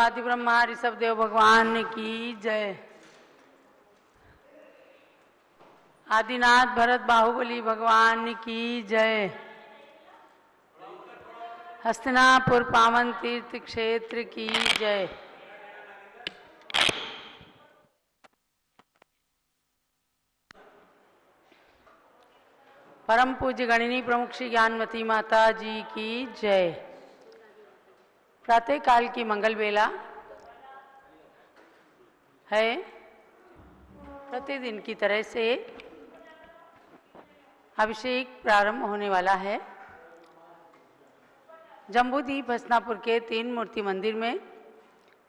आदि ब्रह्मा ऋषभ देव भगवान की जय। आदिनाथ भरत बाहुबली भगवान की जय। हस्तिनापुर पावन तीर्थ क्षेत्र की जय। परम पूज्य गणिनी प्रमुख श्री ज्ञानमती माता जी की जय। प्रातः काल की मंगल बेला है। प्रतिदिन की तरह से अभिषेक प्रारंभ होने वाला है। जम्बूद्वीप हस्तिनापुर के 3 मूर्ति मंदिर में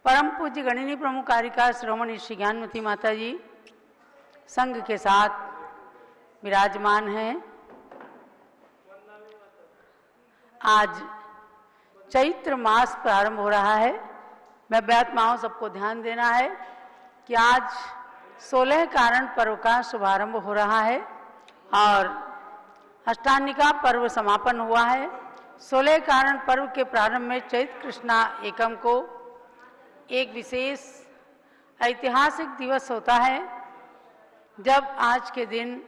परम पूज्य गणिनी प्रमुख कारिका श्रोमणी श्री ज्ञानमती माता जी संघ के साथ विराजमान हैं। आज चैत्र मास प्रारंभ हो रहा है। मैं व्यात्माओं सबको ध्यान देना है कि आज 16 कारण पर्व का शुभारंभ हो रहा है और अष्टानिका पर्व समापन हुआ है। 16 कारण पर्व के प्रारंभ में चैत्र कृष्णा एकम को एक विशेष ऐतिहासिक दिवस होता है, जब आज के दिन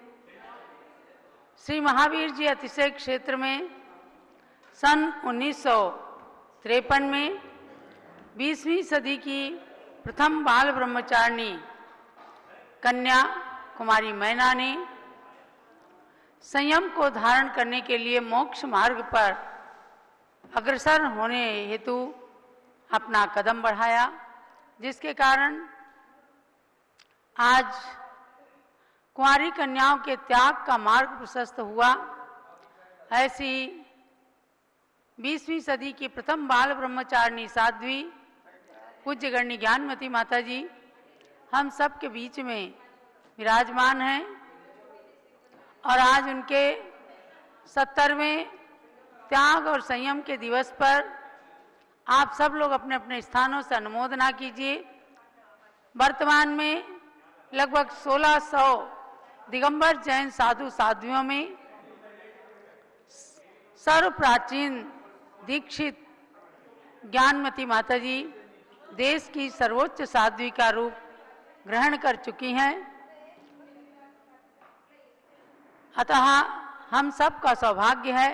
श्री महावीर जी अतिशय क्षेत्र में सन 1953 में 20वीं सदी की प्रथम बाल ब्रह्मचारिणी कन्या कुमारी मैना ने संयम को धारण करने के लिए मोक्ष मार्ग पर अग्रसर होने हेतु अपना कदम बढ़ाया, जिसके कारण आज कुंवारी कन्याओं के त्याग का मार्ग प्रशस्त हुआ। ऐसी 20वीं सदी की प्रथम बाल ब्रह्मचारिणी साध्वी पूज्य गणनी ज्ञानमती माता जी हम सब के बीच में विराजमान हैं और आज उनके 70वें त्याग और संयम के दिवस पर आप सब लोग अपने अपने स्थानों से अनुमोदना कीजिए। वर्तमान में लगभग 1600 दिगंबर जैन साधु साध्वियों में सर्व प्राचीन दीक्षित ज्ञानमती माता जी देश की सर्वोच्च साध्वी का रूप ग्रहण कर चुकी हैं। अतः हम सब का सौभाग्य है,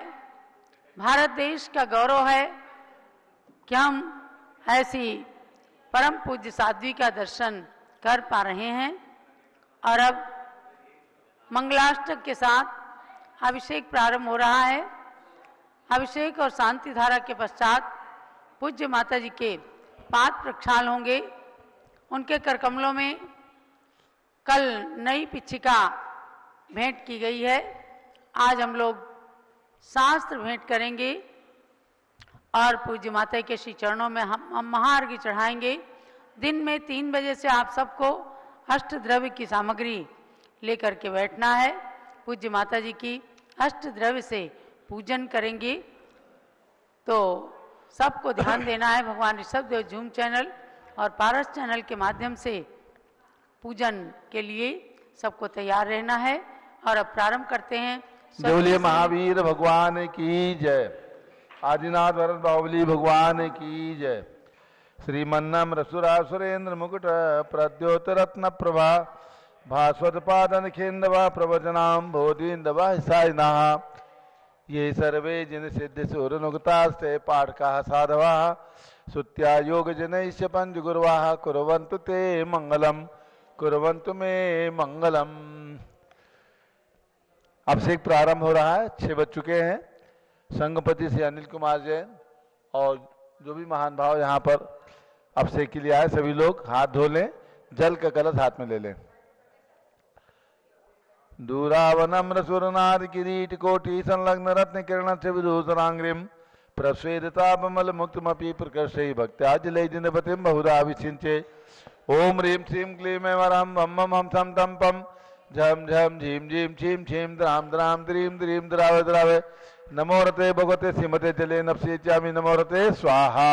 भारत देश का गौरव है कि हम ऐसी परम पूज्य साध्वी का दर्शन कर पा रहे हैं। और अब मंगलाष्टक के साथ अभिषेक प्रारंभ हो रहा है। अभिषेक और शांति धारा के पश्चात पूज्य माता जी के पाद प्रक्षाल होंगे। उनके करकमलों में कल नई पिच्छिका भेंट की गई है। आज हम लोग शास्त्र भेंट करेंगे और पूज्य माता के श्री चरणों में हम महार्घ्य चढ़ाएंगे। दिन में 3 बजे से आप सबको अष्ट द्रव्य की सामग्री लेकर के बैठना है। पूज्य माता जी की अष्ट द्रव्य से पूजन करेंगे, तो सबको ध्यान देना है। भगवान ऋषभ देव जूम चैनल और पारस चैनल के माध्यम से पूजन के लिए सबको तैयार रहना है। और अब प्रारंभ करते हैं। बोलिए महावीर भगवान की जय। आदिनाथ भरत बाहुबली भगवान की जय। श्रीमन्नम रसुरा सुरेंद्र मुकुट प्रद्योत रत्न प्रभा भास्वत पादन खेन्दवा प्रवचनाम बोधिन्दवा साइना ये सर्वे जिन सिद्धि सुरनुगतास्ते पाठका साधवा सुत्या योग जनैश्य पंच गुरुवाः कुर्वन्तु ते मंगलम कुर्वन्तु मे मंगलम। अभिषेक प्रारंभ हो रहा है। 6 बज चुके हैं। संघपति से अनिल कुमार जैन और जो भी महान भाव यहाँ पर अभिषेक के लिए आए सभी लोग हाथ धो लें, जल का कलश हाथ में ले लें। दूरावनम्र सुरनाद किरीट कोटि संलग्न रत्न किरण से विदूषणांग्रिम प्रस्वेदितापमल मुक्तमपि प्रकर्षै भक्त्याजलय जिनपतिम बहुधा विचिंचे। ओम ह्रीं श्रीं क्लीं वरम बम बम हम सम तम पम झम झम झीम झीम छीम छीम द्राम द्राम द्रीं द्रीं द्रावे द्रावे नमो रते भगवते सिमते जले नप्से चामि नमो रते स्वाहा।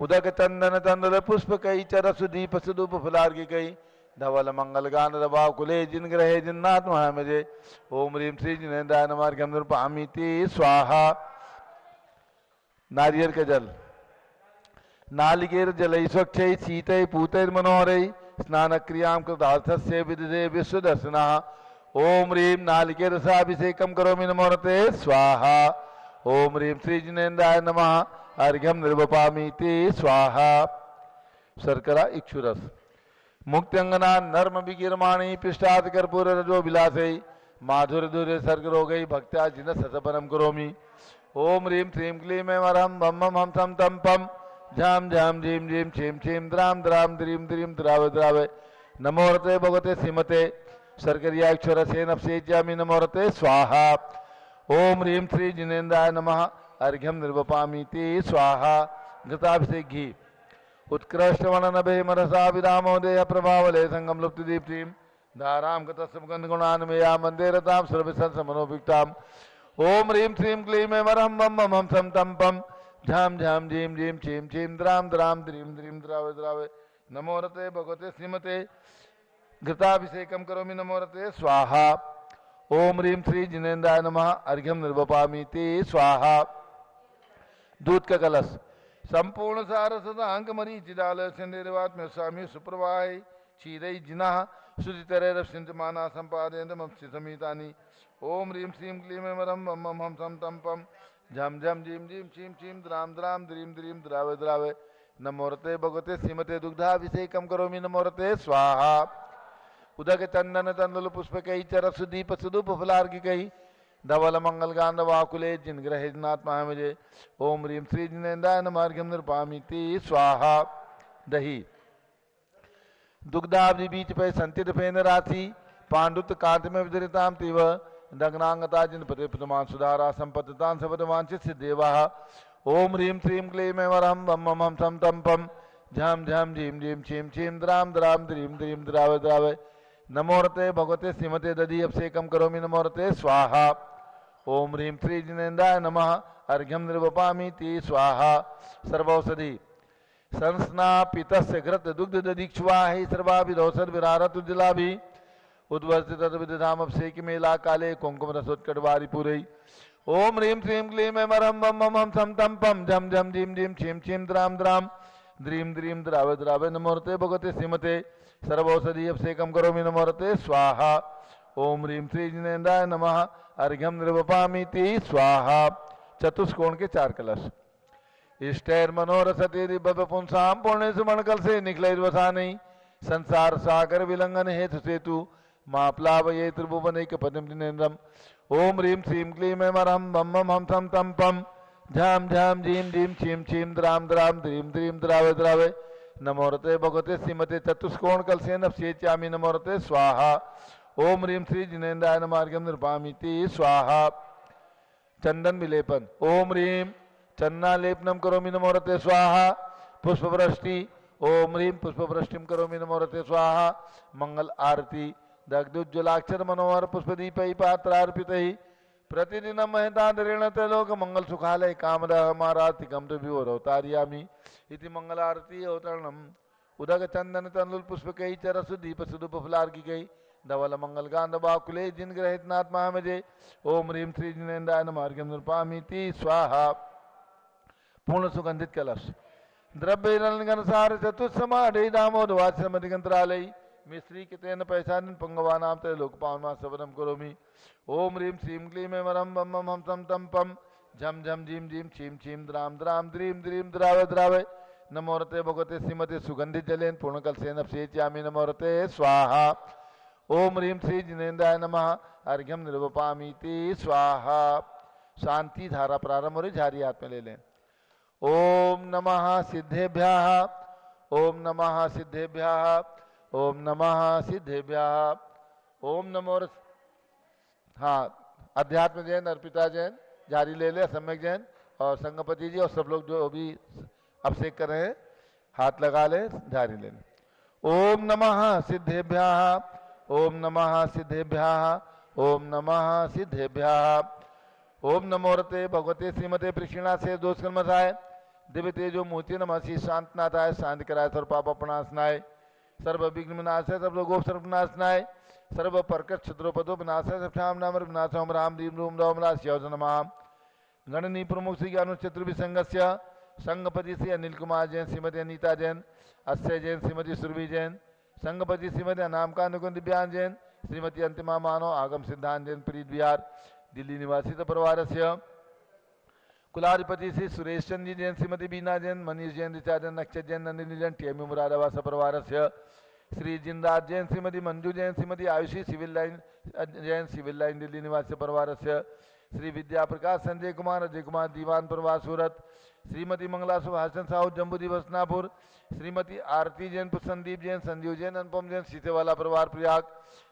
उदक चंदन तंदुल पुष्प कई चरस दीप सुदूप फुलार्घि कई धवल मंगल गान दबाव कुले जिन ग्रहे जिन्नाथ महामजे। ओम ह्रीं श्री जिनेन्द्राय नमः पामिति स्वाहा। नारियल का जल नालिकेर जलै स्वच्छै शीतै पूतैर मनोहरै स्नान क्रियां कृतार्थस्य विदिते विश्वदर्शनः। ओम ह्रीं नालिकेरसाभिषेकं करोमि नमोरते स्वाहा। ओम ह्रीं श्री जिनेन्द्राय नमः अर्घ्यं निर्वपामि ते स्वाहा। शर्करा इक्षुरस मुक्त्यंगना नर्म विकीर्माणी पृष्ठात् कर्पूर रजो विलासै माधुर धुरे सर्गरोगै भक्त्या जिन सतपरम करोमि। ओम ह्रीं श्रीं क्लीं ऐं वरहं बम बम हम सम तम पम झाम झाम झीम झीम छीम छीम द्राम द्राम द्रीम द्रीम द्रावे द्रावे नमोरते भगवते श्रीमते शर्करियाक्षरसे नप्सेज्यामि नमोरते स्वाहा। ओम ह्रीं श्री जिनेन्द्राय नमः अर्घ्यं निर्वपामि ते स्वाहा। घृताभिषेक घी उत्कृष्ट वर्णनभे मनसा विरामोदय प्रभावले संगम लुप्ति दीप्तिम धारां गतसुगंध गुणान्मया मंदिरतां सर्वसंस मनोभिक्ताम। ओम ह्रीं श्रीं क्लीं ऐं वरहं बम बम हम सम तम पम झाम झाम झीम झीम छीम छीम द्राम द्राम द्रीम द्रीम द्रावे द्रावे नमोरते भगवते श्रीमते घृताभिषेकं करोमि नमोरते स्वाहा। ओम ह्रीं श्री जिनेन्द्राय नमः अर्घ्यं निर्वपामि ते स्वाहा। दूध का कलश संपूर्ण सार सदांक मरीचिदाल सिंधेरवात्म स्वामी सुप्रवाह क्षीरै जिनः शुचितरैरश्चिन्तमाना सम्पादयन्तमप्सि समीतानि। ओम ह्रीं श्रीं क्लीं ऐं वरहं बम बम हम सम तम पम झम झम झीम झीम छीम छीम द्राम द्राम द्रीम द्रीम द्रावे द्रावे नमोरते भगवते श्रीमते दुग्धाभिषेकं करोमि नमोरते स्वाहा। उदक चंदन तंदुल पुष्पकै चरसु दीप सुदूप फलार्घिकै धवल मंगल गांध वाकुले जिन ग्रहेनाथ महामजे। ओम ह्रीं श्री जिनेन्द्राय नमः अर्घ्यं निर्वपामि ते स्वाहा। दही दुग्धाब्धि बीच पे संचित फेन राशि पांडुत कांत में विदरिताम तीव दग्नांगता जिन पते प्रमान सुधारा संपत्तान सबदवांचित सिद्धेवाः। ओम ह्रीं श्रीं क्लीं ऐं वरहं बम बम हम सम तम पम झम झम झीम झीम छीम छीम द्राम द्राम द्रीम द्रीम द्रावे द्रावे नमोरते भगवते श्रीमते दधि अभिषेकं करोमि नमोरते स्वाहा। ओम ह्रीं श्री जिनेन्द्राय नमः अर्घ्यं निर्वपामि ते स्वाहा। सर्वौषधि संस्नापितस्य घृत दुग्ध दधीक्ष्वाहि सर्वाभिधौषध विरारत उज्जलाभि उद्वर्तित विदधाम अभिषेक मेला काले कुंकुम रसोत्कटवारी पुरै। ओम ह्रीं श्रीं क्लीं ऐं वरहं बम बम हम सम तम पम झम झम झीम झीम छीम छीम द्राम द्राम द्रीम द्रीम द्रावे द्रावे नमोरते भगवते श्रीमते सर्वौषधि अभिषेकं करोमि नमोरते स्वाहा। ओम ह्रीं श्री जिनेन्द्राय नमः अर्घ्यं निर्वपामि ते स्वाहा। चतुष्कोण के 4 कलश इष्टैर मनोरसते दिव्य पुंसां पुण्य सुमणकल से निखलैर्वसानै संसार सागर विलंघन हेतु सेतु मां प्लावये त्रिभुवनैक पदं जिनेन्द्रम्। ओम ह्रीं श्रीं क्लीं ऐं वरहं बम बम हम सम तम पम झाम झाम झीम झीम छीम छीम द्राम द्राम द्रीम द्रीम द्रावे द्रावे नमोरते भगवते श्रीमते चतुष्कोण कलशेन अभिषेच्यामि नमोरते स्वाहा। ओम ह्रीं श्री जिनेन्द्राय नमः अर्घ्यं निर्वपामि ते स्वाहा। चंदन विलेपन ओम ह्रीं चन्नालेपनं करोमि नमोरते स्वाहा। पुष्पवृष्टि ओम ह्रीं पुष्पवृष्टिं करोमि नमोरते स्वाहा। मंगल आरती दग्धोज्ज्वलाक्षर मनोहर पुष्पदीपै पात्रार्पितैः प्रतिदिनं महतादरेण त्रैलोक मंगल सुखालय कामदहमारातिकं तु विवरोतार्यामि इति मंगल आरती अवतरणम्। उदक चंदन तंदुल पुष्पकै चरसु दीप सुदूप फलार्घिकै धवल मंगल गांध बाकुले जिन ग्रहेतनाथ महामजे। ओम ह्रीं श्री जिनेन्द्राय नमः अर्घ्यं निर्वपामि ते स्वाहा। पूर्ण सुगंधित कलश द्रव्य रंगनसार चतुस्समाढै दामोदवाचमधिगंतरालय मिश्री कितेन पैसानिन पंगवानां त्रैलोक पावनमा सबरम करोमि। ओम ह्रीं श्रीं क्लीं ऐं वरहं बम बम हम सम तम पम झम झम झीम झीम छीम छीम द्राम द्राम द्रीम द्रीम द्रावे द्रावे नमोरते भगवते श्रीमते सुगंधित जलेन पूर्णकलशेन अभिषेच्यामि नमोरते स्वाहा। ओम ह्रीं श्री जिनेन्द्राय नमः अर्घ्यं निर्वपामि ते स्वाहा। शांति धारा प्रारंभ हो रही, झारी हाथ में ले लें। ओम नमः सिद्धेभ्यः ओम नमः सिद्धेभ्यः ओम नमः सिद्धेभ्यः ओम नमो। हाँ, अध्यात्म जैन अर्पिता जैन जारी ले ले, सम्यक जैन और संगपति जी और सब लोग जो अभी अभिषेक कर रहे हैं हाथ लगा ले, जारी ले लें। ओम नमः सिद्धेभ्यः ओम नमः सिद्धेभ्यः ओम नमः सिद्धेभ्यः ओम नमोरते भगवते श्रीमते प्रक्षिणासे दोषकर्मसाय दिव्य तेजो मूर्ति नमसी शांतनाथाय शांति कराय सर्व पाप अपनाशनाय सर्व विघ्न विनाशाय सर्व लोगोप सर्वनाशनाय सर्व परकट क्षत्रोपदो विनाशाय सबठाम नाम विनाशम राम रीम रूम राम राम शिव नमः। गणनी प्रमुख श्री ज्ञान चतुर्भिसंगस्य संघपति श्री अनिल कुमार जैन, श्रीमती अनीता जैन, अक्षय जैन, श्रीमती सुरभि जैन, संघपति श्रीमती अनामका नुकुंद दिव्यान जैन, श्रीमती अंतिमा मानव, आगम सिद्धांत जैन, प्रीत बिहार दिल्ली निवासित परिवारस्य कुलाधिपति श्री सुरेश चंद्र जैन, श्रीमती बीना जैन, मनीष जैन, ऋचा जैन, अक्षय जैन, नंदिनी जैन, टीएमयू मुरादाबाद परिवारस्य Shri Jindar Jain, Shrimati Manju Jain, Shrimati Ayushi civil line Jain, civil line Delhi निवासी परिवारस्य श्री विद्या प्रकाश संजय कुमार, अजय कुमार दीवान परिवार सूरत, श्रीमती मंगला सुभाषचंद साहू जम्बू दिवस नापुर, श्रीमती आरती जैन, संदीप जैन, संजीव जैन, अनुपम जैन, सीतेवाला परिवार Prayag,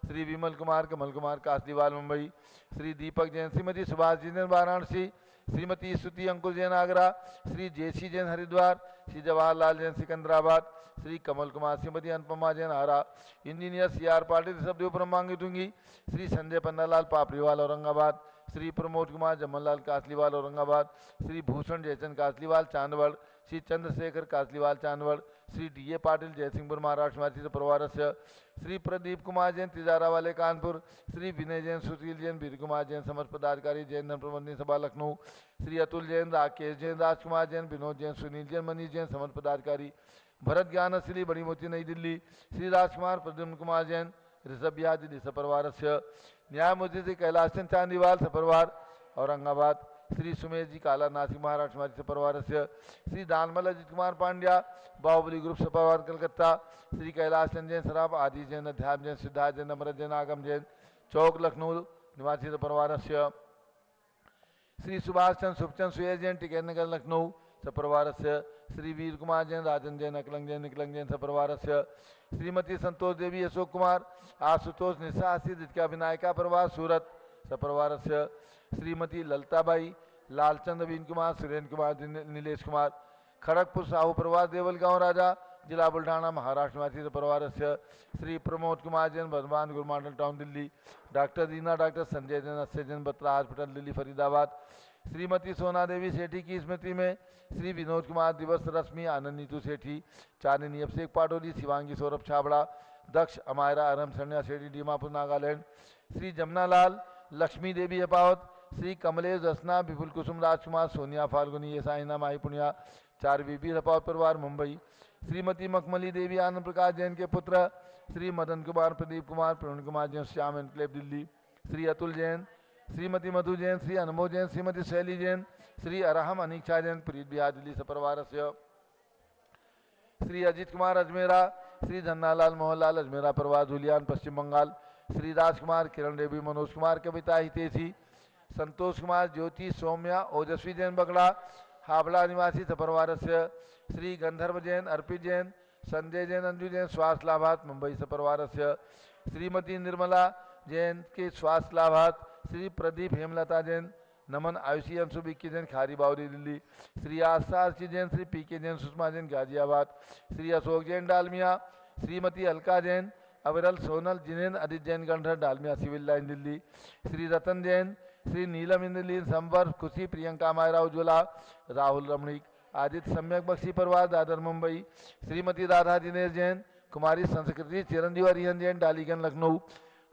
Shri Vimal Kumar, Kamal Kumar Kasliwal Mumbai, Shri Deepak Jain, Shrimati Subhash Jain Varanasi, Shrimati Stuti Ankur Jain Agra, Shri J C Jain Haridwar, Shri Jawaharlal Jain Secunderabad, Shri Kamal Kumar, Shrimati Anupama Jain Arrah, engineer C R Patil Rishabhdev Mangitungi, Shri Sanjay Pannalal Papdiwal Aurangabad, Shri Pramod Kumar Jamnalal Kasliwal Aurangabad, Shri Bhushan Jaichand Kasliwal Chandwad, Shri Chandrashekhar Kasliwal Chandwad, Shri D A Patil Jaysingpur Maharashtra माची परिवारस्य श्री प्रदीप कुमार जैन तिजारा वाले कानपुर, श्री विनय जैन, सुशील जैन, वीर कुमार जैन समस्त पदाधिकारी जैन धन प्रबंधन सभा लखनऊ, श्री अतुल जैन, राकेश जैन, राजकुमार जैन, विनोद जैन, सुनील जैन, मनीष जैन समस्त पदाधिकारी, भरत ज्ञान असली बड़ी मोती नई दिल्ली, श्री राजकुमार प्रद्युम्न कुमार जैन ऋषभ बिहार दिल्ली सपरिवारस्य न्यायमूर्ति श्री कैलाश चंद चांदीवाल सपरिवार औरंगाबाद, श्री सुमेश जी काला नासिक महाराष्ट्र माची परिवारस्य श्री दानमल अजित कुमार पांड्या बाहुबली ग्रुप सपरिवार कलकत्ता, श्री कैलाश चंद जैन सराफ आदि जैन, अध्यात्म जैन, सिद्धार्थ जैन, अमृत जैन, आगम जैन चौक लखनऊ निवासी परिवारस्य श्री सुभाष चंद सुखचंद सुयश जैन टिकैत नगर लखनऊ सपरिवारस्य श्री वीर कुमार जैन, राजन जैन, अकलंग जैन, निकलंग जैन सपरिवारस्य श्रीमती संतोष देवी, अशोक कुमार, आशुतोष निशा दित्या विनायका परिवार सूरत सपरिवारस्य श्रीमती ललताबाई, लालचंद बीन कुमार, सुरेंद्र कुमार, नीलेश कुमार, खड़गपुर साहू परिवार देवलगांव राजा जिला बुल्ढाना महाराष्ट्र माची परिवारस्य श्री प्रमोद कुमार जैन, बर्धमान गुरु मॉडल टाउन दिल्ली, डॉक्टर दीना, डॉक्टर संजय जैन, अक्षय जैन, बत्रा हॉस्पिटल दिल्ली फरीदाबाद, श्रीमती सोना देवी सेठी की स्मृति में श्री विनोद कुमार दिवस रश्मि, आनंद नीतू सेठी, चांदनी अभिषेक पाटोली, शिवांगी सौरभ छाबड़ा, दक्ष अमायरा अरम सन्या सेठी दीमापुर नागालैंड, श्री जमुनालाल, लक्ष्मी देवी अपावत, श्री कमलेश रसना, विपुल कुसुम, राजकुमार, सोनिया फाल्गुनी, ये साइना माई पुनिया, चार बीबी अपावत परिवार मुंबई, श्रीमती मखमली देवी, आनंद प्रकाश जैन के पुत्र, श्री मदन कुमार, प्रदीप कुमार, प्रवीण कुमार जैन, श्याम एनक्लेव दिल्ली, श्री अतुल जैन, श्रीमती मधु जैन, श्री अनमोल जैन, श्रीमती शैली जैन, श्री अरहम अनीक्षा जैन, प्रीत बिहार दिल्ली सपरिवारस्य श्री अजित कुमार अजमेरा, श्री धन्नालाल मोहनलाल अजमेरा परिवार धुलियान पश्चिम बंगाल, श्री राजकुमार, किरण देवी, मनोज कुमार कविता हितेशी, संतोष कुमार, ज्योति, सौम्या, ओजस्वी जैन बगड़ा हावड़ा निवासी सपरिवारस्य श्री गंधर्व जैन, अर्पित जैन, संजय जैन, अंजू जैन स्वास्थ्य लाभार्थ मुंबई सपरिवारस्य श्रीमती निर्मला जैन के स्वास्थ्य लाभार्थ श्री प्रदीप हेमलता जैन, नमन आयुषी अंशु विक्की जैन खारी बावरी दिल्ली, श्री आशा जैन, श्री पीके जैन, सुषमा जैन गाजियाबाद, श्री अशोक जैन डालमिया, श्रीमती अलका जैन, अविरल सोनल जिनेन, अदित जैन गंधर डालमिया सिविल लाइन दिल्ली, श्री रतन जैन, श्री नीलम इंद्रलीन संवर खुशी, प्रियंका मायरा उज्ज्वला, राहुल रमणीक, आदित्य सम्यक बख्शी परिवार दादर मुंबई, श्रीमती राधा दिनेश जैन, कुमारी संस्कृति, चिरंजीव हरिहन जैन डालीगंज लखनऊ,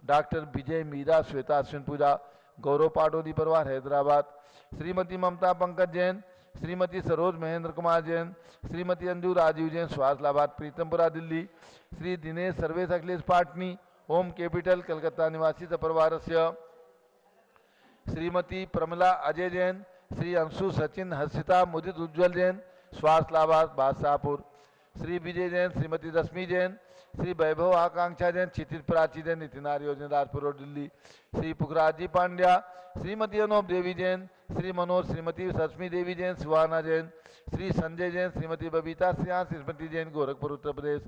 डॉक्टर विजय मीरा, श्वेता अश्विन पूजा, गौरव पाटोदी परिवार हैदराबाद, श्रीमती ममता पंकज जैन, श्रीमती सरोज महेंद्र कुमार जैन, श्रीमती अंजू राजीव जैन स्वास्थ्य लाभार्थ प्रीतमपुरा दिल्ली, श्री दिनेश सर्वेश अखिलेश पाटनी, होम कैपिटल कलकत्ता निवासी सपरिवारस्य श्रीमती प्रमला अजय जैन, श्री अंशु सचिन हर्षिता मुदित उज्ज्वल जैन स्वास्थ्य लाभार्थ बादशाहपुर, श्री विजय जैन, श्रीमती रश्मि जैन, श्री वैभव आकांक्षा जैन, क्षितिज प्राची जैन, नितिनार योजना राजपुर रोड दिल्ली, श्री पुखराज जी पांड्या, श्रीमती अनोप देवी जैन, श्री मनोज, श्रीमती रश्मि देवी जैन, सुहाना जैन, श्री संजय जैन, श्रीमती बबीता सिंह, श्रीमती जैन गोरखपुर उत्तर प्रदेश,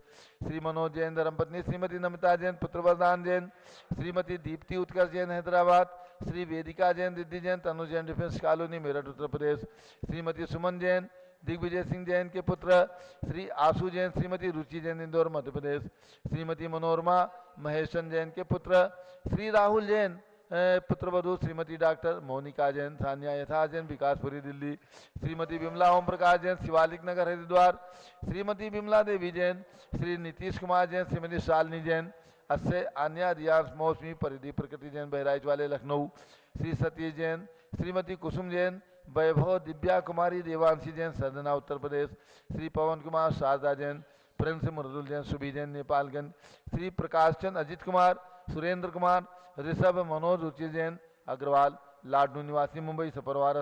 श्री मनोज जैन धर्मपत्नी, श्रीमती नमिता जैन, पुत्र वरदान जैन, श्रीमती दीप्ति उत्कर्ष जैन हैदराबाद, श्री वेदिका जैन, रिद्धि जैन, तनु जैन डिफेंस कॉलोनी मेरठ उत्तर प्रदेश, श्रीमती सुमन जैन, दिग्विजय सिंह जैन के पुत्र श्री आशु जैन, श्रीमती रुचि जैन इंदौर मध्य प्रदेश, श्रीमती मनोरमा महेशन जैन के पुत्र श्री राहुल जैन पुत्रवधू श्रीमती डॉक्टर मोनिका जैन, सानिया यथा जैन विकासपुरी दिल्ली, श्रीमती विमला ओम प्रकाश जैन शिवालिक नगर हरिद्वार, श्रीमती विमला देवी जैन, श्री नीतीश कुमार जैन, श्रीमती शालिनी जैन, अस्य आन्या रियाज मौसमी परिधि प्रकृति जैन बहराइच वाले लखनऊ, श्री सतीश जैन, श्रीमती कुसुम जैन, वैभव दिव्या कुमारी देवांशी जैन सदना उत्तर प्रदेश, श्री पवन कुमार शारदा जैन, प्रिंस मृदुल जैन सुबी जैन नेपालगंज, श्री प्रकाश चंद अजित कुमार, सुरेंद्र कुमार, ऋषभ मनोज रुचि जैन अग्रवाल लाडनू निवासी मुंबई सपरिवार,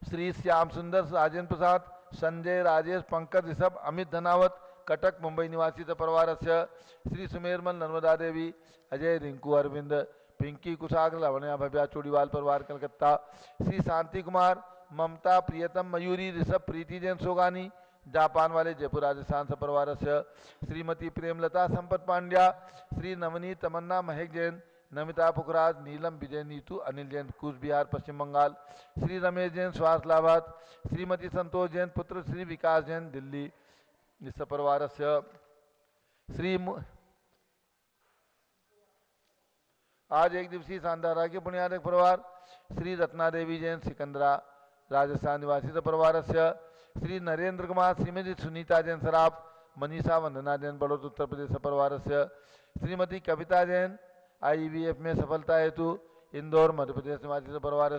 श्री श्याम सुंदर राजेंद्र प्रसाद, संजय राजेश पंकज ऋषभ अमित धनावत कटक मुंबई निवासी सपरिवार, श्री सुमेरमल नर्मदा देवी अजय रिंकू अरविंद पिंकी कुशाग्र लवण्या भव्या चूड़ीवाल परिवार कलकत्ता, श्री शांति कुमार ममता प्रियतम मयूरी ऋषभ प्रीति जैन सोगानी जापान वाले जयपुर राजस्थान सपरिवार, श्रीमती प्रेमलता संपत पांड्या, श्री नवनीत तमन्ना महक जैन नमिता पुखराज नीलम विजय नीतू अनिल जैन कूच बिहार पश्चिम बंगाल, श्री रमेश जैन स्वास्थ्यलाभात, श्रीमती संतोष जैन पुत्र श्री विकास जैन दिल्ली सपरिवार, श्री आज एक दिवसीय शानदार के पुण्यादक परिवार, श्री रत्ना देवी जैन सिकंदरा राजस्थान निवासी सपरिवार, श्री नरेंद्र कुमार श्रीमती सुनीता जैन सराफ मनीषा वंदना जैन बड़ौद उत्तर प्रदेश सपरिवार, श्रीमती कविता जैन IVF में सफलता हेतु इंदौर मध्य प्रदेश निवासी सपरिवार,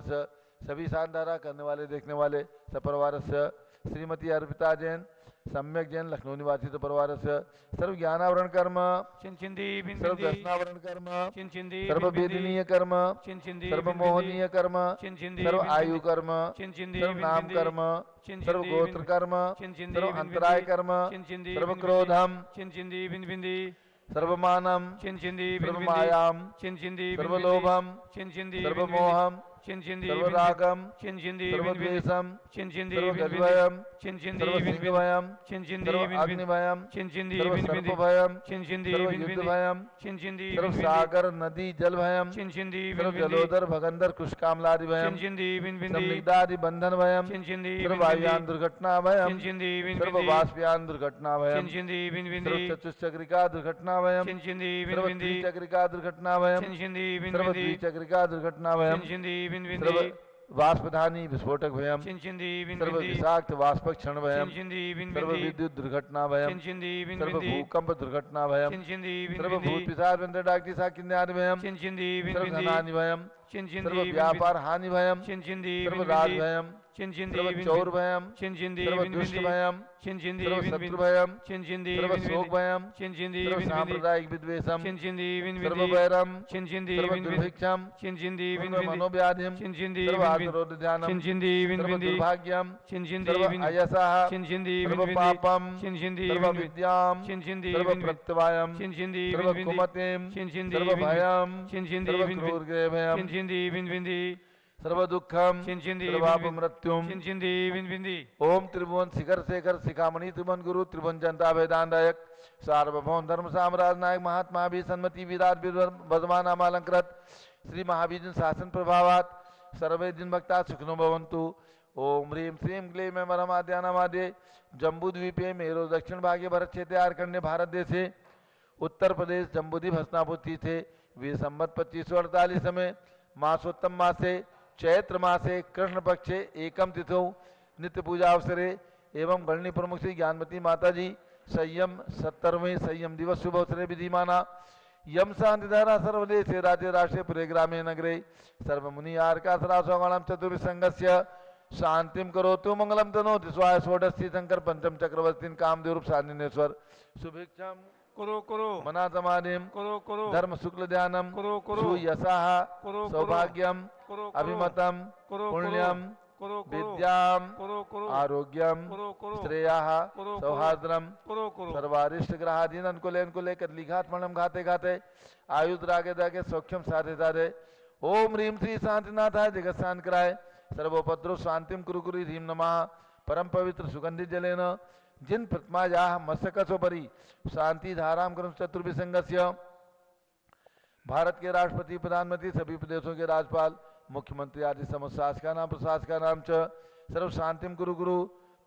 सभी शानदारा करने वाले देखने वाले सपरिवार, श्रीमती अर्पिता जैन सम्यक जैन लखनऊ निवासी सपरिवार, सर्व ज्ञानावरण कर्म सर्व दर्शनावरण कर्म सर्व वेदनीय कर्म सर्व मोहनीय कर्म सर्व आयु कर्म सर्व नाम कर्म सर्व गोत्र कर्म सर्व अंतराय कर्म सर्व क्रोधम सर्वमानम सर्वमायाम सर्वलोभम सर्वमोहम सर्वरागम सर्वद्वेषम सर्वगजभयम सर्वसिंहभयम सर्वाग्निभयम सर्वसर्पभयम सर्वयुद्धभयम सर्वसागर नदी जलभयम सर्वजलोदर भगंदर कुशकामलादि भयम संदिग्धादि बंधन भयम सर्ववायुयान दुर्घटना भयम सर्ववाष्पयान दुर्घटना भयम सर्वचतुश्चक्रिका दुर्घटना भयम सर्वत्रिचक्रिका दुर्घटना भयम सर्वद्विचक्रिका दुर्घटना भयम सर्व वाष्पधानी विस्फोटक भयम सर्व विषाक्त वाष्पक क्षण भयम सर्व विद्युत दुर्घटना भयम सर्व भूकंप दुर्घटना भयम सर्व भूत पिशाच बंदर डाकटी साकिन्यादि भयम सर्व धनानि भयम सर्व व्यापार हानि भयम सर्व राज भयम सर्व चौर भयम सर्व दुष्ट भयम सर्व शत्रु भयम सर्व शोक भयम सर्व सांप्रदायिक विद्वेषम सर्व वैरम सर्व दुर्भिक्षम सर्व मनोव्याधिम सर्व आत्मरोध ध्यानम सर्व दुर्भाग्यम सर्व अयसः सर्व पापम सर्व विद्याम सर्व प्रत्यवायम सर्व कुमतिम सर्व भयम सर्व क्रूर भयम सर्व दुखम सर्वाप मृत्युम ओम त्रिभुवन शिखर शेखर शिखामणि त्रिभुवन गुरु त्रिभुवन जनता वेदांतयक सार्वभौम धर्म साम्राज्य नायक महात्मा भी सन्मति विराट वर्धमान नामालंकृत श्री महावीर शासन प्रभावात सर्वे दिन भक्ता सुखनो भवन्तु। ओम ह्रीं श्रीं क्लीं में परमाद्यानामाद्ये जम्बूद्वीपे मेरो दक्षिण भागे भरत क्षेत्रे आर्कण्य भारत देशे उत्तर प्रदेश जम्बूद्वीप हस्तिनापुर तीर्थे वे संवत 2548 में मासोत्तम मासे चैत्र मासे कृष्ण पक्षे एकम तिथौ नित्य पूजा अवसरे एवं गणनी प्रमुख श्री ज्ञानमती माता जी संयम 70वें संयम दिवस शुभ अवसरे विधिमाना यम शांतिधारा सर्वदेशे राज्य राष्ट्रे पुरे ग्रामे नगरे सर्वमुनि आर्का सरासोगणम चतुर्विसंगस्य शांतिम करोतु मंगलम तनोति स्वाय षोडशी शंकर पंचम चक्रवर्ती कामदेव रूप सान्निनेश्वर शुभेच्छाम करो करो मना समाधिम करो धर्म शुक्ल ध्यानम सुयशः सौभाग्यम अभिमतम पुण्यम विद्याम आरोग्यम श्रेयः सौहार्द्रम सर्वारिष्ट ग्रहाधीन अनुकूल को लेकर लिघात मणम घाते घाते आयुध रागे दागे सौख्यम साधे साधे ओम ह्रीं श्री शांतिनाथाय जगत शांत कराय सर्वोपद्रव शांतिम कुरु कुरु ह्रीं नमः परम पवित्र सुगंधित जलेन जिन प्रतिमाया मस्तकोपरि शांति धाराम क्रम चतुर्विसंगस्य भारत के राष्ट्रपति प्रधानमंत्री सभी प्रदेशों के राज्यपाल मुख्यमंत्री आदि समस्त शासकानां प्रशासकानां च सर्व शांतिम कुरु गुरु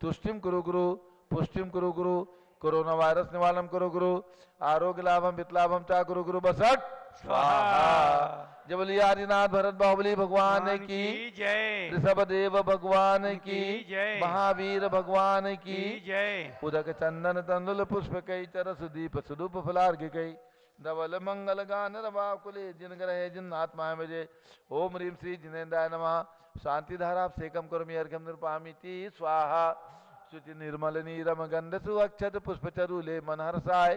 तुष्टिम कुरु गुरु पुष्टिम कुरु गुरु कोरोना वायरस निवारणम कुरु गुरु आरोग्य लाभम वितलाभम चा कुरु गुरु बसट स्वाहा। जबली आदिनाथ भरत बाहुबली भगवान की जय, ऋषभ देव भगवान की जय, महावीर भगवान की जय। उदक चंदन तंदुल पुष्प कई चर सुदीप सुदूप फलार्घ कई धवल मंगल गान रवाकुले जिन ग्रहे जिन आत्मा बजे। ओम ह्रीम श्री जिनेन्द्राय नमः। शांति धारा सेकम करोमि अर्घ्यम निर्पामीति स्वाहा। शुचि निर्मल नीरम गंध सुअक्षत पुष्पचरूले मन हर्षाय।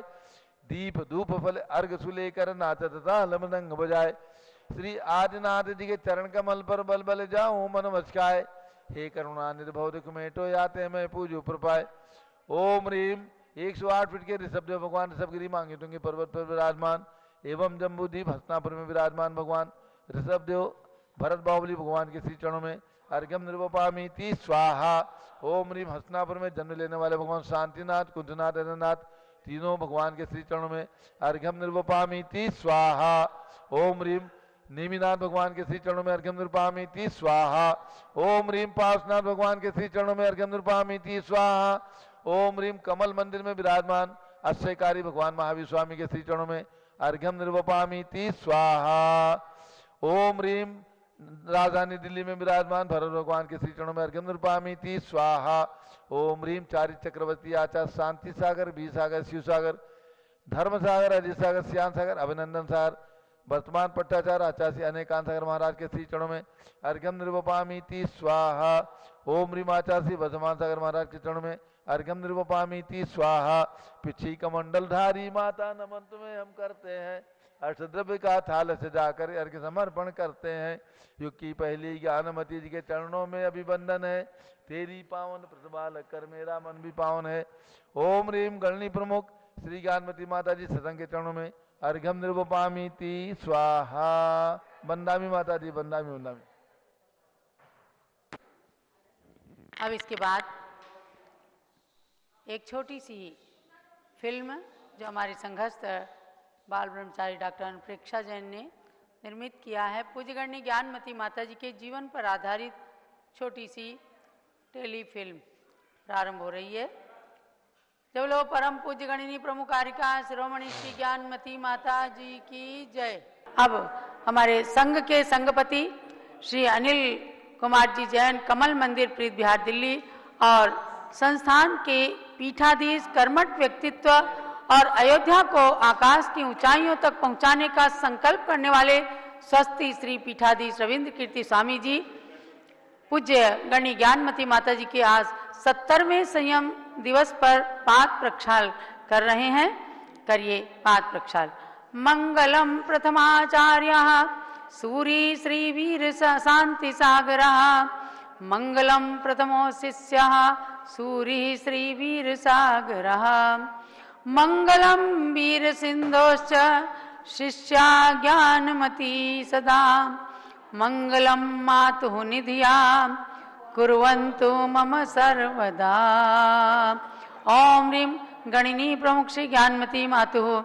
दीप धूप फल अर्घ सुलेकर नाचत ताल मृदंग बजाए। श्री आदिनाथ जी के चरण कमल पर बल बल जाऊं मन मचकाए। हे करुणा निर्भव दुखमेटो याते मैं पूजो प्रपाए। ओम ह्रीम 108 फीट के ऋषभदेव भगवान ऋषभगिरी मांगे टुंगे पर्वत पर विराजमान एवं जम्बूद्वीप हस्तिनापुर में विराजमान भगवान ऋषभदेव भरत बाहुबली भगवान के श्री चरणों में अर्घ्यम निर्वपामीति स्वाहा। ओम ह्रीम हस्तिनापुर में जन्म लेने वाले भगवान शांतिनाथ कुंजनाथ अनंतनाथ तीनों भगवान के श्री चरणों में अर्घ्यम निर्वपामीति स्वाहा। ओम ह्रीम नेमिनाथ भगवान के श्री चरणों में अर्घ्यम निर्वपामीति स्वाहा। ओम ह्रीम पार्श्वनाथ भगवान के श्री चरणों में अर्घ्यम निर्वपामीति स्वाहा। ओम ह्रीम कमल मंदिर में विराजमान अश्वकारी भगवान महावीर स्वामी के श्री चरणों में अर्घ्यम निर्वपामीति स्वाहा। ओम ह्रीम राजधानी दिल्ली में विराजमान भरत भगवान के श्री चरणों में अर्घ्यम निर्वपामीति स्वाहा। ओम ह्रीम चारि चक्रवर्ती आचार्य शांति सागर बी सागर शिव सागर धर्म सागर अजय सागर श्याम सागर अभिनंदन सागर वर्तमान पट्टाचार्य आचार्य अनेकांत सागर महाराज के श्री चरणों में अर्घ्यम निर्वपामीति स्वाहा। ओम ह्रीम आचार्य वर्तमान सागर महाराज के चरणों में अर्घ्यम निर्वपामीति स्वाहा। पिछी कमंडलधारी माता नमन तुम्हें हम करते हैं। अष्टद्रव्य का थाल सजाकर अर्घ्य समर्पण करते हैं। युग की पहली ज्ञानमती जी के चरणों में अभिवंदन है। तेरी पावन प्रतिभा लगकर मेरा मन भी पावन है। ओम ह्रीम गणनी प्रमुख श्री ज्ञानमती माता जी सत्संग के चरणों में अर्घ्यम निर्वपामीति स्वाहा। बंदामी माता जी बंदामी बंदामी। अब इसके बाद एक छोटी सी फिल्म जो हमारी संघस्थ बाल ब्रह्मचारी डॉक्टर अनुप्रेक्षा जैन ने निर्मित किया है। पूज्यगण्य ज्ञानमती माता जी के जीवन पर आधारित छोटी सी टेली फिल्म प्रारंभ हो रही है। जब लोग परम पूज्यगणिनी प्रमुख कारिका शिरोमणि श्री ज्ञानमती माता जी की जय। अब हमारे संघ के संघपति श्री अनिल कुमार जी जैन कमल मंदिर प्रीत विहार दिल्ली और संस्थान के पीठाधीश कर्मठ व्यक्तित्व और अयोध्या को आकाश की ऊंचाइयों तक पहुंचाने का संकल्प करने वाले स्वस्ति श्री पीठाधीश रविंद्र कीर्ति स्वामी जी पूज्य गणनी ज्ञानमती माता जी के आज 70वें संयम दिवस पर पाद प्रक्षाल कर रहे हैं। करिए पाद प्रक्षाल। मंगलम प्रथमाचार्य सूरी श्री वीर शांति सागर। मंगलम प्रथमो शिष्य सूरी श्री वीर सागर। मंगलम वीर सिंधोश्च शिष्या ज्ञानमती सदा। मंगलम मातुः निधिया कुर्वन्तु मम सर्वदा। ओम ह्रीं गणिनी प्रमुख श्री ज्ञानमती मातुः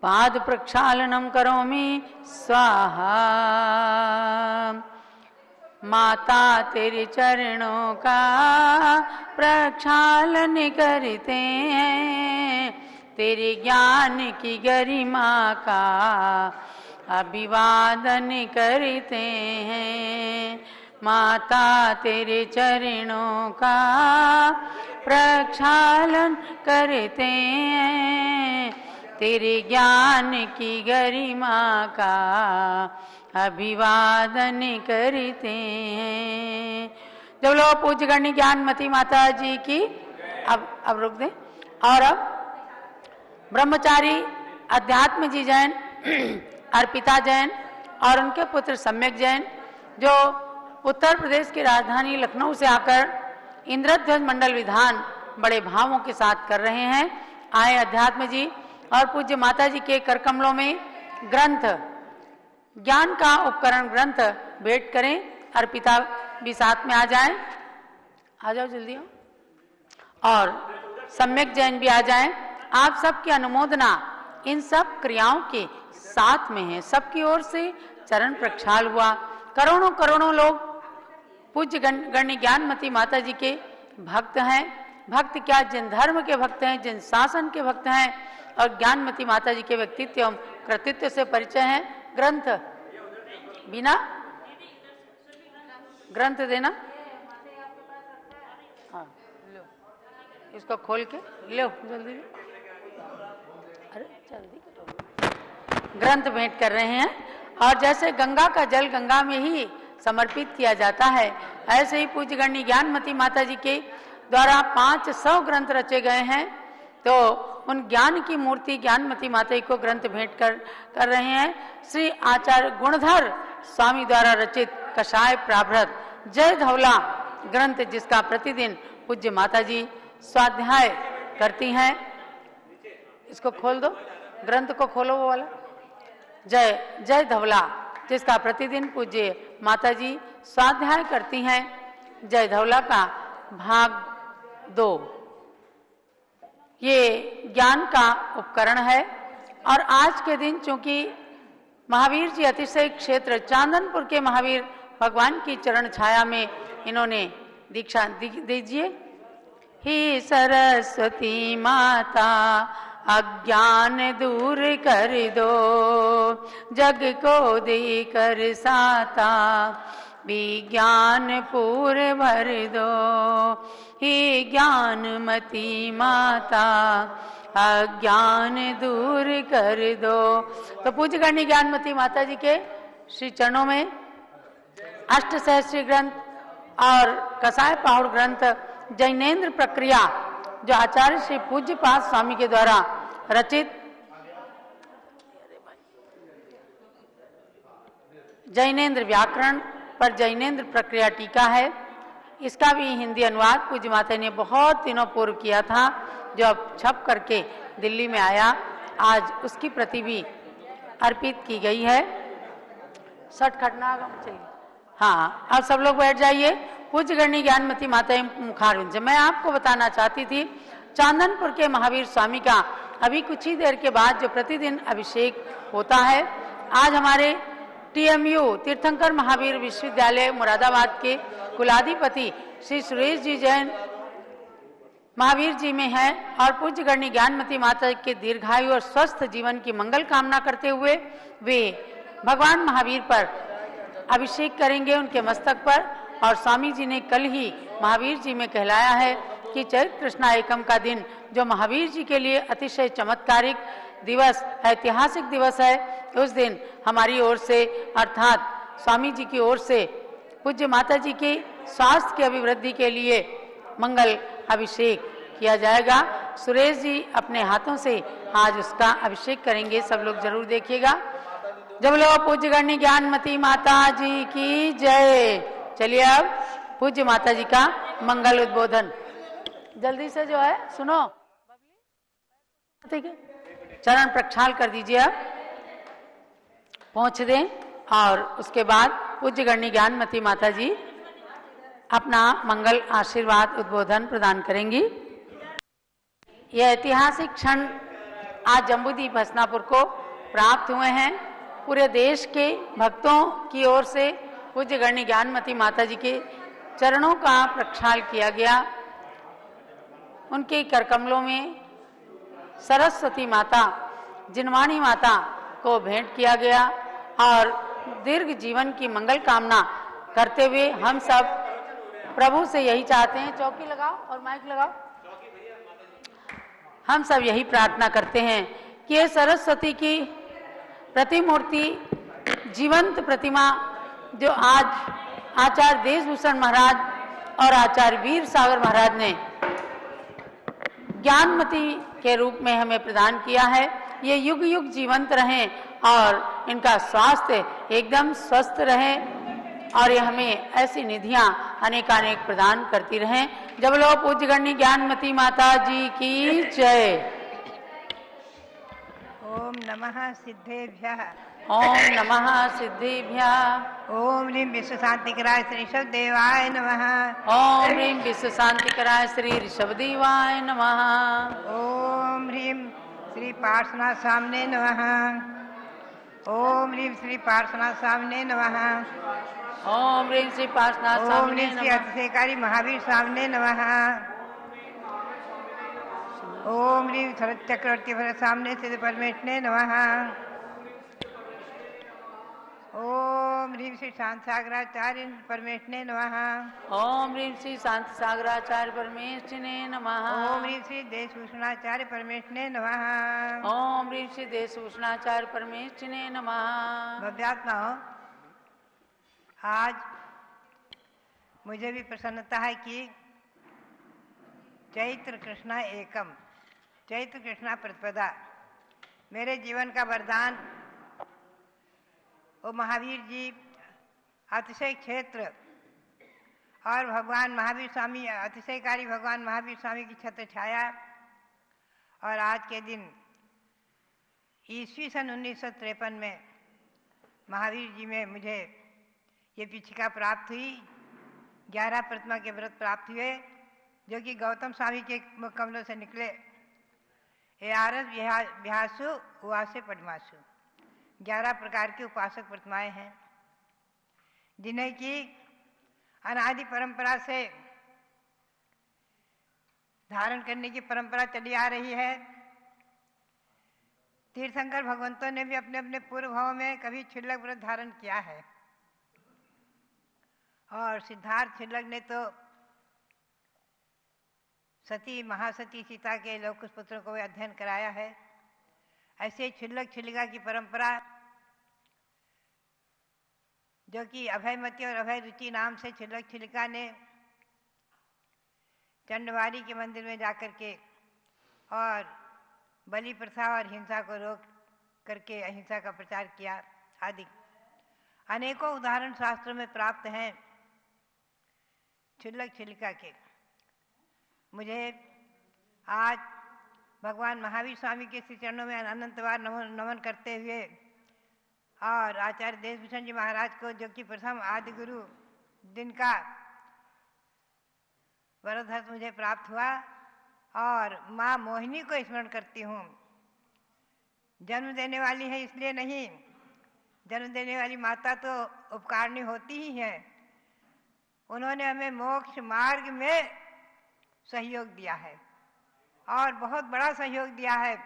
पाद प्रक्षालनम करोमि स्वाहा। माता तेरे चरणों का प्रक्षालन करते हैं। तेरे ज्ञान की गरिमा का अभिवादन करते हैं। माता तेरे चरणों का प्रक्षालन करते हैं। तेरे ज्ञान की गरिमा का अभिवादन करते हैं। जब लोग पूज्य गणनी ज्ञानमती माता जी की अब रुक दे। और अब ब्रह्मचारी अध्यात्म जी जैन अर्पिता जैन और उनके पुत्र सम्यक जैन जो उत्तर प्रदेश की राजधानी लखनऊ से आकर इंद्रध्वज मंडल विधान बड़े भावों के साथ कर रहे हैं। आए अध्यात्म जी और पूज्य माता जी के करकमलों में ग्रंथ ज्ञान का उपकरण ग्रंथ भेंट करें। अर्पिता भी साथ में आ जाएं। आ जाओ जल्दी आओ। और सम्यक जैन भी आ जाएं। आप सबकी अनुमोदना इन सब क्रियाओं के साथ में है। सबकी ओर से चरण प्रक्षाल हुआ। करोड़ों करोड़ों लोग पूज्य गणनी ज्ञानमती माता जी के भक्त हैं। भक्त क्या, जिन धर्म के भक्त हैं, जिन शासन के भक्त हैं और ज्ञानमती माता जी के व्यक्तित्व एवं कृतित्व से परिचय है। ग्रंथ बिना ग्रंथ देना। हाँ लो, इसको खोल के लो जल्दी। अरे जल्दी करो। ग्रंथ भेंट कर रहे हैं। और जैसे गंगा का जल गंगा में ही समर्पित किया जाता है, ऐसे ही पूज्य गण्य ज्ञानमती माता जी के द्वारा 500 ग्रंथ रचे गए हैं। तो उन ज्ञान की मूर्ति ज्ञानमती माता जी को ग्रंथ भेंट कर रहे हैं। श्री आचार्य गुणधर स्वामी द्वारा रचित कषाय प्राभृत जय धवला ग्रंथ, जिसका प्रतिदिन पूज्य माता जी स्वाध्याय करती हैं। इसको खोल दो, ग्रंथ को खोलो वो वाला। जय धवला, जिसका प्रतिदिन पूज्य माता जी स्वाध्याय करती हैं। जय धवला का भाग 2 ये ज्ञान का उपकरण है। और आज के दिन चूंकि महावीर जी अतिशय क्षेत्र चांदनपुर के महावीर भगवान की चरण छाया में इन्होंने दीक्षा दीजिए। हे सरस्वती माता अज्ञान दूर कर दो, जग को देकर साता विज्ञान पूर भर दो। हे ज्ञानमती माता अज्ञान दूर कर दो। तो पूज्य गण्य ज्ञानमती माता जी के श्री चरणों में अष्टसहस्री ग्रंथ और कसाय पहाड़ ग्रंथ जैनेन्द्र प्रक्रिया, जो आचार्य श्री पूज्य पाद स्वामी के द्वारा रचित जैनेन्द्र व्याकरण पर जैनेन्द्र प्रक्रिया टीका है, इसका भी हिंदी अनुवाद पूज्य माता ने बहुत दिनों पूर्व किया था, जो अब छप करके दिल्ली में आया। आज उसकी प्रति भी अर्पित की गई है। सट खटना चाहिए। हाँ, अब सब लोग बैठ जाइए। पूज्य गण्य ज्ञानमती माता मुखारविंद से मैं आपको बताना चाहती थी, चांदनपुर के महावीर स्वामी का अभी कुछ ही देर के बाद जो प्रतिदिन अभिषेक होता है, आज हमारे TMU तीर्थंकर महावीर विश्वविद्यालय मुरादाबाद के कुलाधिपति श्री सुरेश जी जैन महावीर जी में है। और पूज्य गण्य ज्ञानमती माता के दीर्घायु और स्वस्थ जीवन की मंगल कामना करते हुए वे भगवान महावीर पर अभिषेक करेंगे, उनके मस्तक पर। और स्वामी जी ने कल ही महावीर जी में कहलाया है कि चैत्र कृष्णा एकम का दिन, जो महावीर जी के लिए अतिशय चमत्कारिक दिवस, ऐतिहासिक दिवस है, उस दिन हमारी ओर से अर्थात स्वामी जी की ओर से पूज्य माता जी के स्वास्थ्य की अभिवृद्धि के लिए मंगल अभिषेक किया जाएगा। सुरेश जी अपने हाथों से आज उसका अभिषेक करेंगे, सब लोग जरूर देखिएगा। जब लोग पूज्य गण्य ज्ञानमती माता जी की जय। चलिए अब पूज्य माता जी का मंगल उद्बोधन जल्दी से जो है सुनो, ठीक है, चरण प्रक्षाल कर दीजिए, आप पहुंच दें। और उसके बाद पूज्य गण्य ज्ञानमती माता जी अपना मंगल आशीर्वाद उद्बोधन प्रदान करेंगी। यह ऐतिहासिक क्षण आज जम्बूद्वीप हसनापुर को प्राप्त हुए हैं। पूरे देश के भक्तों की ओर से पूज्य गण्य ज्ञानमती माता जी के चरणों का प्रक्षाल किया गया। उनके करकमलों में सरस्वती माता, जिनवाणी माता को भेंट किया गया। और दीर्घ जीवन की मंगल कामना करते हुए हम सब प्रभु से यही चाहते हैं, चौकी लगाओ और माइक लगाओ, हम सब यही प्रार्थना करते हैं कि ये सरस्वती की प्रतिमूर्ति, जीवंत प्रतिमा, जो आज आचार्य देशभूषण महाराज और आचार्य वीर सागर महाराज ने ज्ञानमती के रूप में हमें प्रदान किया है, ये युग युग जीवंत रहें और इनका स्वास्थ्य एकदम स्वस्थ रहे और ये हमें ऐसी निधियां अनेकानेक प्रदान करती रहें। जब लोग पूज्य गण्य ज्ञानमती माता जी की जय। ओम नमः सिद्धेभ्यः। ओम नमः सिद्धेभ्यः। ओम ह्रीं विश्व शांतिकराय श्री ऋषभदेवाय नमः। ओम ह्रीं विश्व शांतिकराय श्री ऋषभदेवाय नमः। ओम ह्रीं श्री पार्श्वनाथ स्वामिने नमः। ओम ह्रीं श्री पार्श्वनाथ स्वामिने नमः। ओम ह्रीं श्री पार्श्वनाथ ओम स्वामिने ह्रीं श्री नमः। अतिशयकारी महावीर स्वामिने नमः। ओम ह्रीं शरद चक्रवर्ती भरत स्वामिने सिद्ध परमेश्वरने नमः। ओम ह्रीं श्री शांत सागराचार्य परमेष्ठिने नमः। ओम ह्रीं श्री शांति सागराचार्य परमेष्ठिने नमः। ओम ह्रीं श्री देशभूषणाचार्य परमेष्ठिने नमः। ओम ह्रीं श्री देशभूषणाचार्य परमेष्ठिने नमः। भव्यात्माओं, आज मुझे भी प्रसन्नता है कि चैत्र कृष्णा एकम, चैत्र कृष्णा प्रतिपदा मेरे जीवन का वरदान वो महावीर जी अतिशय क्षेत्र और भगवान महावीर स्वामी, अतिशयकारी भगवान महावीर स्वामी की छत्र छाया। और आज के दिन ईस्वी सन 1953 में महावीर जी में मुझे ये पीछिका प्राप्त हुई। 11 प्रतिमा के व्रत प्राप्त हुए जो कि गौतम स्वामी के कमलों से निकले। आरस व्यासु उवासे पद्मासु 11 प्रकार की उपासक प्रतिमाएं हैं जिन्हें की अनादि परंपरा से धारण करने की परंपरा चली आ रही है। तीर्थंकर भगवंतों ने भी अपने अपने पूर्व भाव में कभी छिल्लक व्रत धारण किया है और सिद्धार्थ छिल्लक ने तो सती महासती सीता के लवकुश पुत्रों को अध्ययन कराया है। ऐसे छिल्लक छिल्लिका की परंपरा जो कि अभयमती और अभय रुचि नाम से छिल्लक छिल्लिका ने चंडवारी के मंदिर में जाकर के और बलि प्रथा और हिंसा को रोक करके अहिंसा का प्रचार किया आदि अनेकों उदाहरण शास्त्रों में प्राप्त हैं छिल्लक छिल्लिका के। मुझे आज भगवान महावीर स्वामी के श्री चरणों में अनंत बार नमन करते हुए और आचार्य देशभूषण जी महाराज को जो कि प्रथम आदि गुरु दिन का वरदहस्त मुझे प्राप्त हुआ और माँ मोहिनी को स्मरण करती हूँ। जन्म देने वाली है इसलिए नहीं, जन्म देने वाली माता तो उपकारणी होती ही है। उन्होंने हमें मोक्ष मार्ग में सहयोग दिया है और बहुत बड़ा सहयोग दिया है।